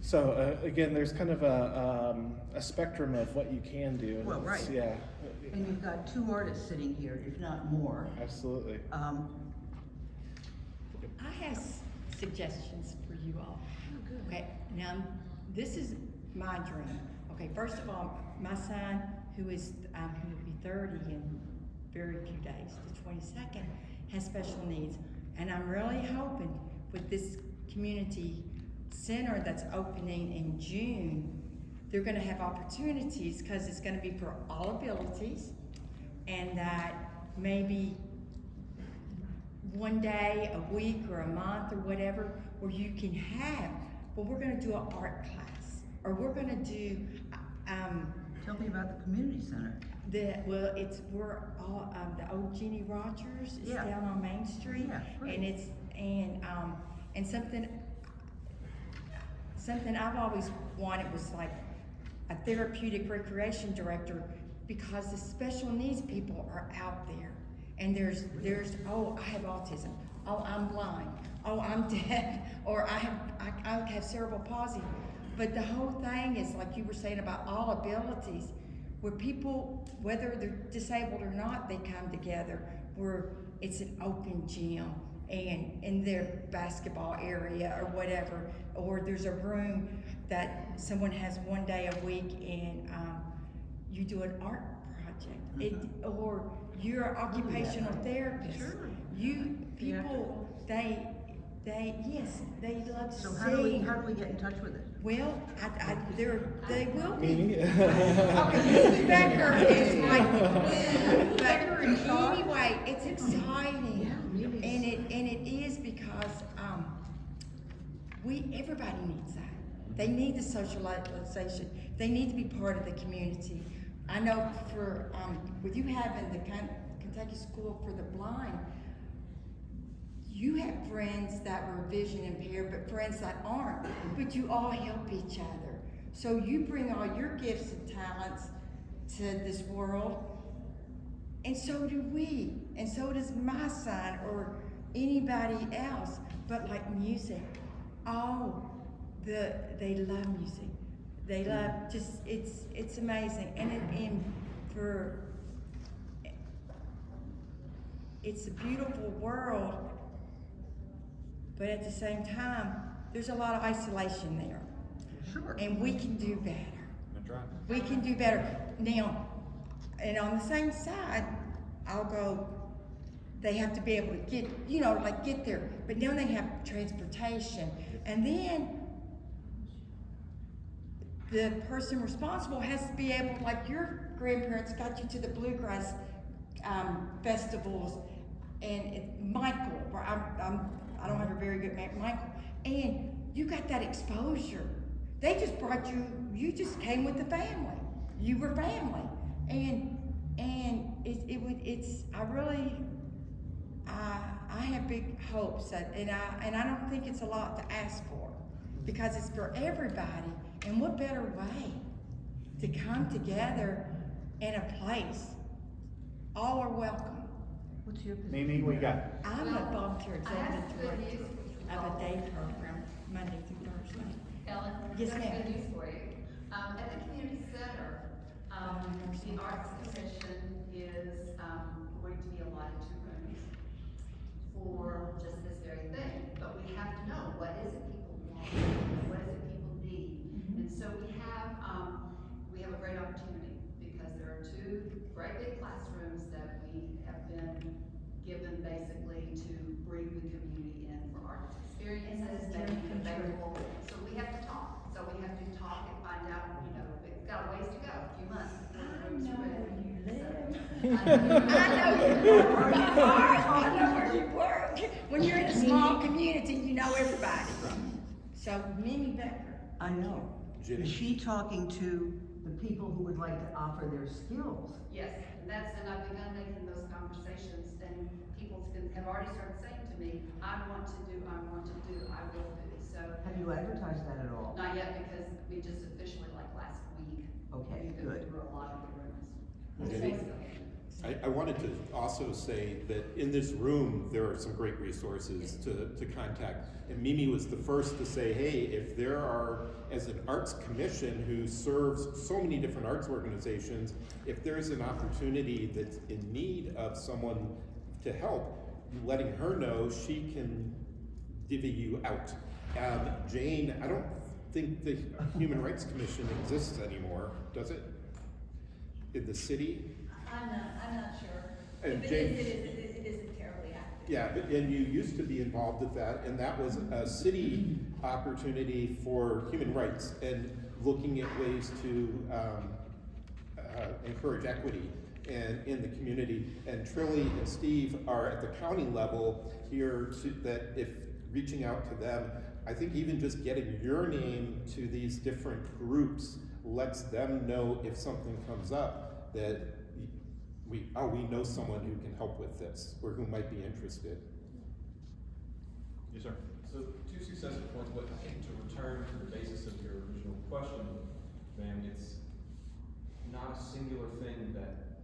So again, there's kind of a spectrum of what you can do. And Well, right. Yeah. And you've got two artists sitting here, if not more. Absolutely. I have suggestions for you all. Okay, now this is my dream. Okay, first of all, my son, who will be 30 in very few days, the 22nd, has special needs. And I'm really hoping with this community center that's opening in June, they're gonna have opportunities, cause it's gonna be for all abilities, and that maybe one day, a week, or a month, or whatever, where you can have, well, we're gonna do an art class, or we're gonna do, Tell me about the community center. we're all, the old Jenny Rogers is Yeah. down on Main Street. Yeah, great. And it's, and something I've always wanted was like a therapeutic recreation director, because the special needs people are out there. And there's, oh, I have autism, oh, I'm blind, oh, I'm deaf, or I have cerebral palsy. But the whole thing is, like you were saying about all abilities, where people, whether they're disabled or not, they come together, where it's an open gym, and in their basketball area or whatever, or there's a room that someone has one day a week, and you do an art project, or you're an occupational therapist. Sure. People, they love to So sing. how do we get in touch with it? Well, they will be. Me? Okay, Becker is like, but anyway, it's exciting, and it is because everybody needs that. They need the socialization. They need to be part of the community. I know for with you having the Kentucky School for the Blind, you have friends that were vision impaired, but friends that aren't. But you all help each other. So you bring all your gifts and talents to this world, and so do we, and so does my son or anybody else. But like music, they love music. They love it's amazing, it's a beautiful world. But at the same time, there's a lot of isolation there. Sure. And we can do better. That's right. We can do better. Now, and on the same side, I'll go, they have to be able to get there. But now they have transportation. And then the person responsible has to be able, like your grandparents got you to the bluegrass festivals, and Michael, I don't have a very good man, Michael, and you got that exposure. They just brought you just came with the family. You were family. And I have big hopes and I don't think it's a lot to ask for, because it's for everybody. And what better way to come together in a place? All are welcome. What's your position? Mimi, we got. I'm a volunteer I have executive good director news for you of a all. day program, Monday through Thursday. Ellen, Yes, that's ma'am. good news for you. At the community center, the arts commission is, going to be allotted 2 rooms for just this very thing. But we have to know, what is it people want? What is it people need? And so we have a great opportunity, because there are 2 great big classrooms that we have been given basically to bring the community in for arts experiences, making it available. So we have to talk. So we have to talk and find out, we've got a ways to go, a few months before the rooms are ready. I know you work. I know where you work. When you're in a small community, you know everybody. So Mimi Becker. I know. Jenny? Is she talking to the people who would like to offer their skills? Yes, and I've begun making those conversations, and people have already started saying to me, I want to do, I will do. So, Have you advertised that at all? not yet, because we just officially, like last week. Okay, we've been good. through a lot of the rooms. Jenny? I wanted to also say that in this room, there are some great resources to contact. And Mimi was the first to say, hey, if there are, as an arts commission who serves so many different arts organizations, if there's an opportunity that's in need of someone to help, letting her know, she can divvy you out. Jane, I don't think the Human Rights Commission exists anymore, does it? In the city? I'm not sure. And If James- it isn't terribly active. Yeah, and you used to be involved with that, and that was a city opportunity for human rights and looking at ways to encourage equity and in the community. And Trilly and Steve are at the county level here to, that if reaching out to them, I think even just getting your name to these different groups lets them know if something comes up that we know someone who can help with this or who might be interested. Yes, sir. So two successive points, but I think to return to the basis of your original question, ma'am, it's not a singular thing that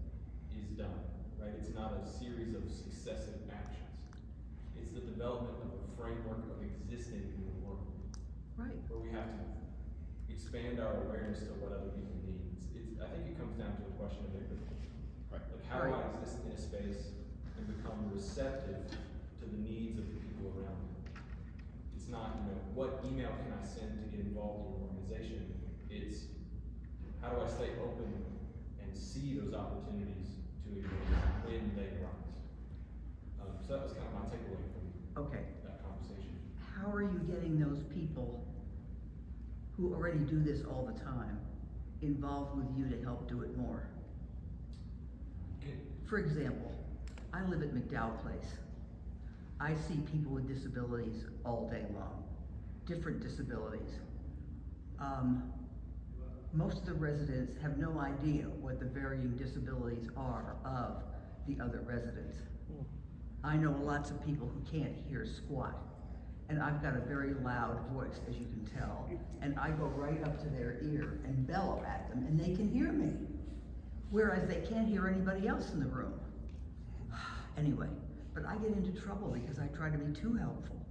is done, right? It's not a series of successive actions. It's the development of a framework of existing in the world. Right. Where we have to expand our awareness to what other people need. I think it comes down to a question of empathy. Right. Like, how do I exist in a space and become receptive to the needs of the people around me? It's not, what email can I send to get involved in an organization? It's, how do I stay open and see those opportunities to engage when they arise? So that was kind of my takeaway from that conversation. How are you getting those people who already do this all the time involved with you to help do it more? For example, I live at McDowell Place. I see people with disabilities all day long, different disabilities. Most of the residents have no idea what the varying disabilities are of the other residents. I know lots of people who can't hear squat, and I've got a very loud voice, as you can tell, and I go right up to their ear and bellow at them, and they can hear me, whereas they can't hear anybody else in the room. Anyway, but I get into trouble because I try to be too helpful.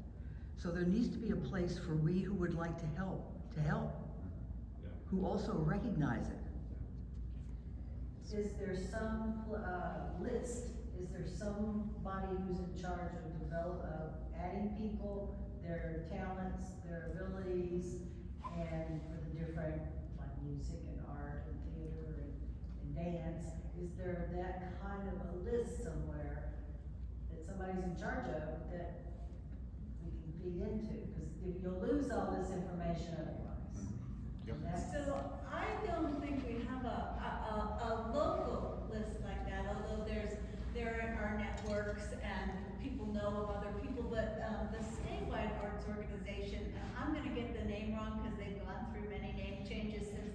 So there needs to be a place for we who would like to help, who also recognize it. Is there some list? Is there somebody who's in charge of adding people, their talents, their abilities, and for the different, like music and art and theater and dance? Is there that kind of a list somewhere that somebody's in charge of that we can feed into? Because you'll lose all this information otherwise. So I don't think we have a local list like that, although there are networks and people know of other people, but the statewide arts organization, and I'm gonna get the name wrong because they've gone through many name changes since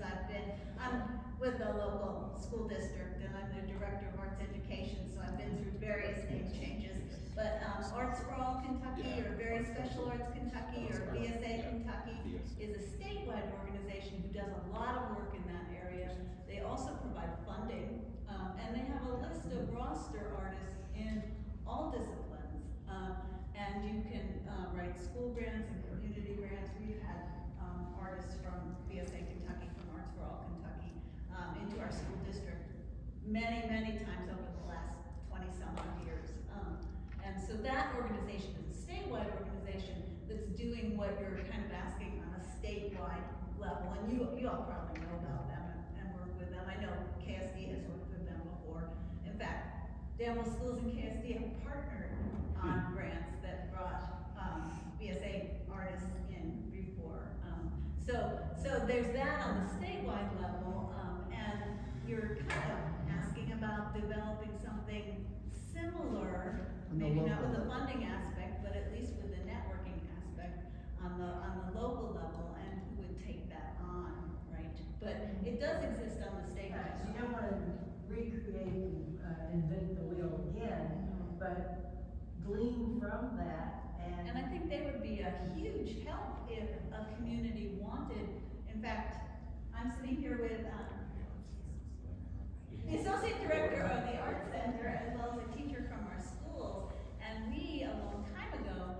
I'm with the local school district and I'm the director of arts education, so I've been through various name changes. But Arts for All Kentucky or Very Special Arts Kentucky or VSA Kentucky is a statewide organization who does a lot of work in that area. They also provide funding, and they have a list of roster artists in all disciplines. And you can write school grants and community grants. We've had artists from VSA Kentucky, from Arts for All Kentucky, into our school district many, many times over the last 20 some odd years. And so that organization is a statewide organization that's doing what you're kind of asking on a statewide level. And you all probably know about them and work with them. I know KSD has worked with them before. In fact, Danville Schools and KSD have partnered on grants that brought BSA artists in before. So there's that on the statewide level, and you're kind of asking about developing something similar, maybe not with the funding aspect, but at least with the networking aspect on the local level, and who would take that on, right? But it does exist on the statewide level. You don't want to recreate and invent the wheel again, but glean from that. And I think they would be a huge help if a community wanted. In fact, I'm sitting here with the associate director of the Art Center as well as a teacher from our schools. And we, a long time ago,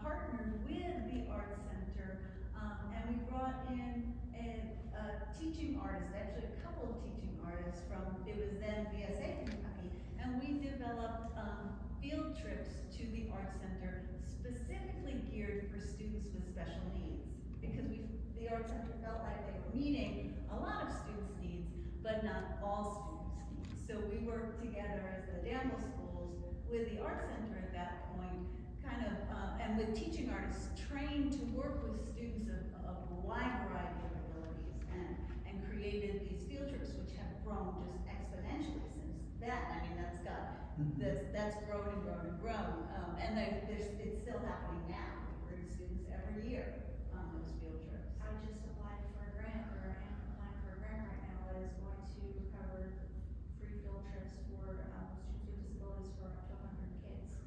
partnered with the Art Center, and we brought in a teaching artist, actually a couple of teaching artists from, it was then VSA Kentucky, and we developed field trips to the Art Center specifically geared for students with special needs, because the Art Center felt like they were meeting a lot of students' needs, but not all students' needs. So we worked together as the Danville schools with the art center at that point, kind of, and with teaching artists, trained to work with students of a wide variety of abilities, and created these field trips, which have grown just exponentially since then. I mean, that's grown and grown and grown, and it's still happening now. We bring students every year on those field trips. I just applied for a grant, or am applying for a grant right now that is going to cover free field trips for students with disabilities for up to 100 kids.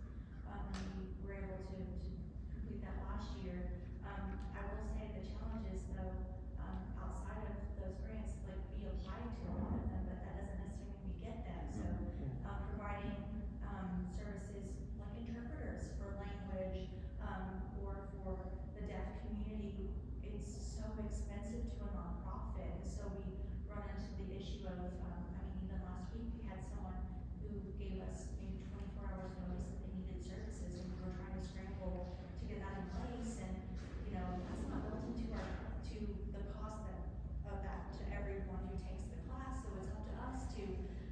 We were able to complete that last year. I will say the challenges though, outside of those grants, like we applied to a lot of them, but that doesn't necessarily mean we get them. So providing services like interpreters for language, or for the deaf community, it's so expensive to a nonprofit. And so we run into the issue of, even last week we had someone who gave us maybe 24 hours notice that they needed services, and we were trying to scramble to get that in place. And that's not built into the cost of that to everyone who takes the class. So it's up to us to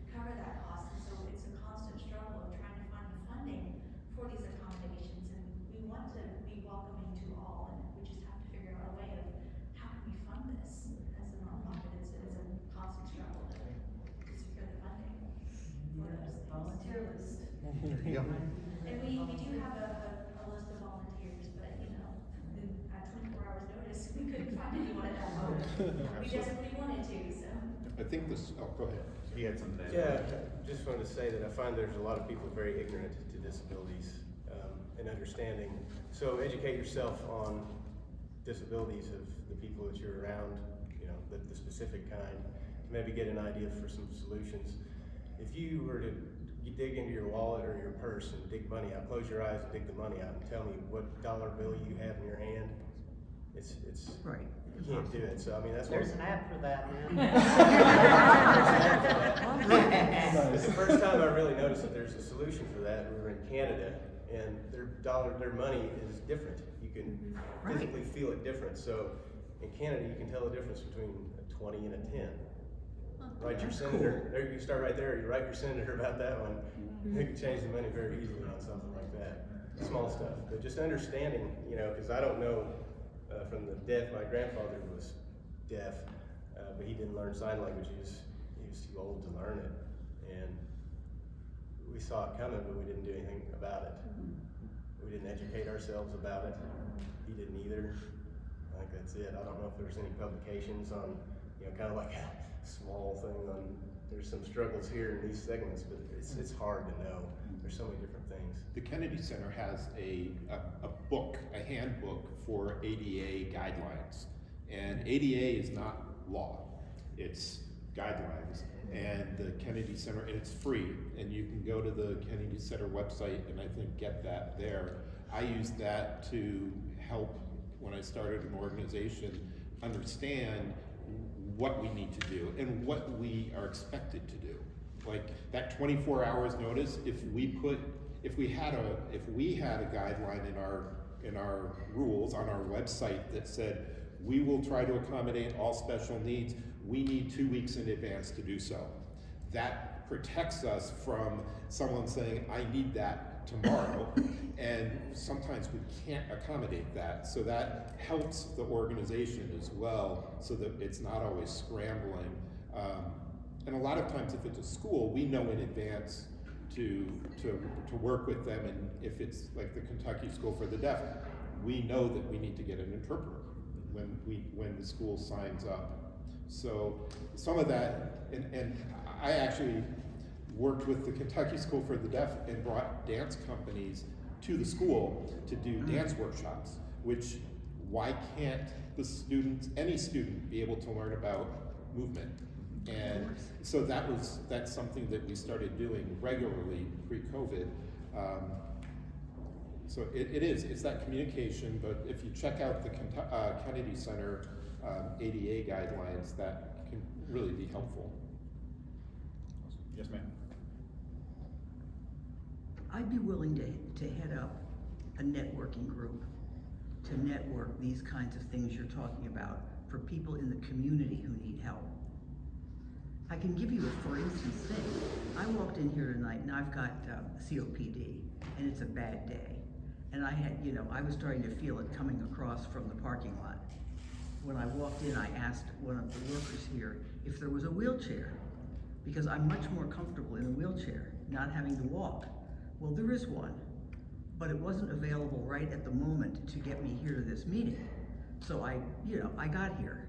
cover that cost. And so it's a constant struggle of trying to find the funding for these accommodations. And we want to be welcoming to all, and we just have to figure out a way of how can we fund this as a nonprofit. It's a constant struggle to secure the funding for those things. Volunteer list. Yeah. And we do have a list of volunteers, but at 24 hours notice, we couldn't find anyone at that moment. We desperately wanted to, so. I think this, oh, go ahead. He had something to Yeah, add. just wanted to say that I find there's a lot of people very ignorant to disabilities and understanding. So educate yourself on disabilities of the people that you're around, the specific kind. Maybe get an idea for some solutions. If you were to dig into your wallet or your purse and dig money out, close your eyes and dig the money out and tell me what dollar bill you have in your hand, it's Right. you can't do it. So I mean that's There's an app for that now. It's the first time I really noticed that there's a solution for that. We were in Canada, and their money is different. You can physically feel it different. So in Canada, you can tell the difference between a 20 and a 10. Write your senator. There, you start right there. You write your senator about that one. You can change the money very easily on something like that. Small stuff, but just understanding, because I don't know from the deaf. My grandfather was deaf, but he didn't learn sign language. He was too old to learn it, and we saw it coming, but we didn't do anything about it. We didn't educate ourselves about it. He didn't either. I think that's it. I don't know if there's any publications on, kind of like a small thing on. There's some struggles here in these segments, but it's hard to know. There's so many different things. The Kennedy Center has a book, a handbook for ADA guidelines. And ADA is not law, it's guidelines. And the Kennedy Center, and it's free, and you can go to the Kennedy Center website and I think get that there. I used that to help, when I started an organization, understand what we need to do and what we are expected to do. Like that 24 hours notice, if we had a guideline in our rules on our website that said we will try to accommodate all special needs, we need 2 weeks in advance to do so. That protects us from someone saying, I need that tomorrow, and sometimes we can't accommodate that. So that helps the organization as well, so that it's not always scrambling. And a lot of times if it's a school, we know in advance to work with them, and if it's like the Kentucky School for the Deaf, we know that we need to get an interpreter when the school signs up. So some of that, and I actually worked with the Kentucky School for the Deaf and brought dance companies to the school to do dance workshops, which why can't any student be able to learn about movement? And so that's something that we started doing regularly pre-COVID. So it's that communication, but if you check out the Kennedy Center ADA guidelines, that can really be helpful. Yes, ma'am. I'd be willing to head up a networking group to network these kinds of things you're talking about for people in the community who need help. I can give you a for instance thing. I walked in here tonight and I've got COPD and it's a bad day. And I had, I was starting to feel it coming across from the parking lot. When I walked in, I asked one of the workers here if there was a wheelchair, because I'm much more comfortable in a wheelchair, not having to walk. Well, there is one, but it wasn't available right at the moment to get me here to this meeting. So I got here.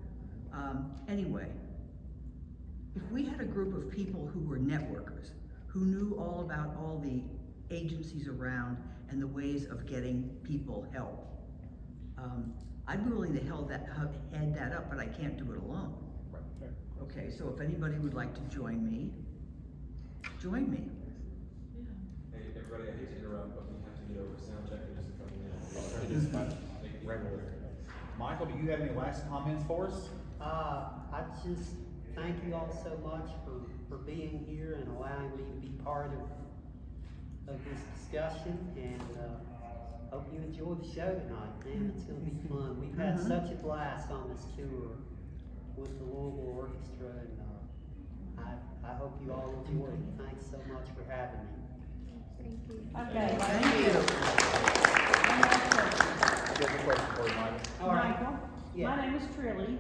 Anyway, if we had a group of people who were networkers, who knew all about all the agencies around and the ways of getting people help, I'd be willing to head that up, but I can't do it alone. Right. Okay, so if anybody would like to join me, join me. Hey, everybody, I hate to interrupt, but we have to get over sound check in just a couple minutes. Thank you. Regular. Michael, do you have any last comments for us? I just thank you all so much for being here and allowing me to be part of this discussion, and hope you enjoy the show tonight, man. It's gonna be fun. We've had such a blast on this tour with the Louisville Orchestra, and I hope you all enjoy it. Thanks so much for having me. Thank you. Okay, thank you. You have a question for you, Michael? All right. Michael, Yeah. my name is Trilly,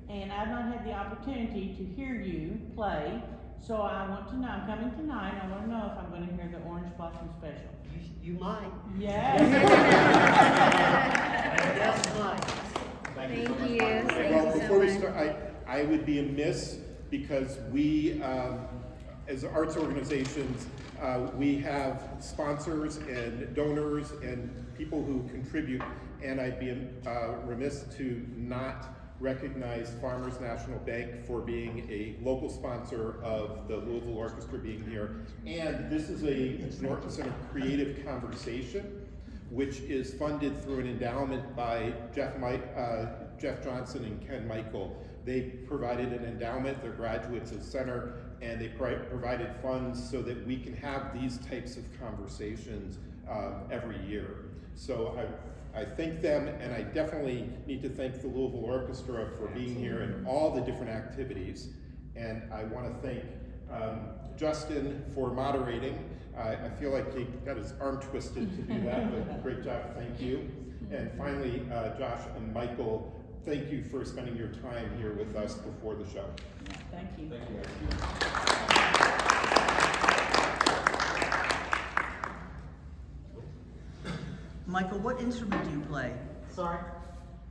and I've not had the opportunity to hear you play, so I want to know, I'm coming tonight, I want to know if I'm going to hear the Orange Blossom Special. You might. Yes. Yes, Mike. Thank you. Thank Well, you so before we much. start, I would be amiss because we, as arts organizations, we have sponsors and donors and people who contribute, and I'd be remiss to not recognize Farmers National Bank for being a local sponsor of the Louisville Orchestra being here. And this is a Norton Center Creative Conversation, which is funded through an endowment by Jeff Johnson and Ken Michael. They provided an endowment, they're graduates of Center, and they provided funds so that we can have these types of conversations every year. So I thank them, and I definitely need to thank the Louisville Orchestra for being here and all the different activities. And I want to thank Justin for moderating. I feel like he got his arm twisted to do that, but great job, thank you. And finally, Josh and Michael, thank you for spending your time here with us before the show. Thank you. Thank you. Michael, what instrument do you play? Sorry?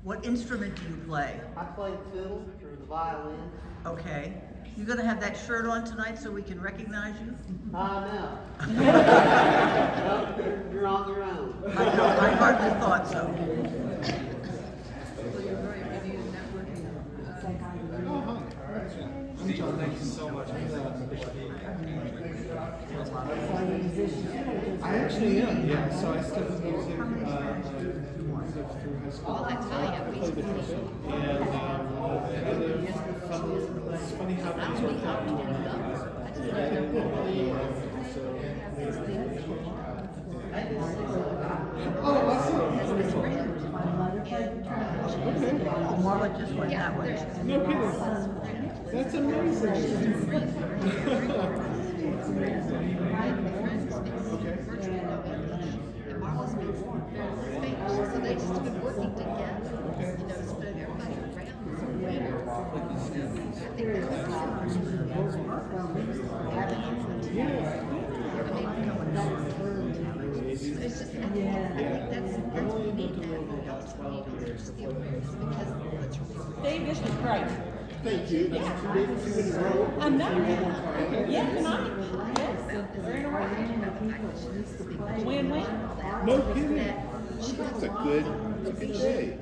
What instrument do you play? I play the fiddle or the violin. Okay. You gonna have that shirt on tonight so we can recognize you? No. You're on your own. I hardly thought so. Steve, thank you so much. I actually am, yeah. So I studied music through high school. Well, that's how I played the trumpet, and it's funny how things worked out. Oh, awesome! Marla just went that way. No kidding. That's amazing. So they just been working together, to spread everybody It's just, I think that's unique. Steve, this was great. Thank you. That's two in a row. I know. One more time. Yeah, tonight. Yes. We're in a row. Win-win. No kidding. That's a good day.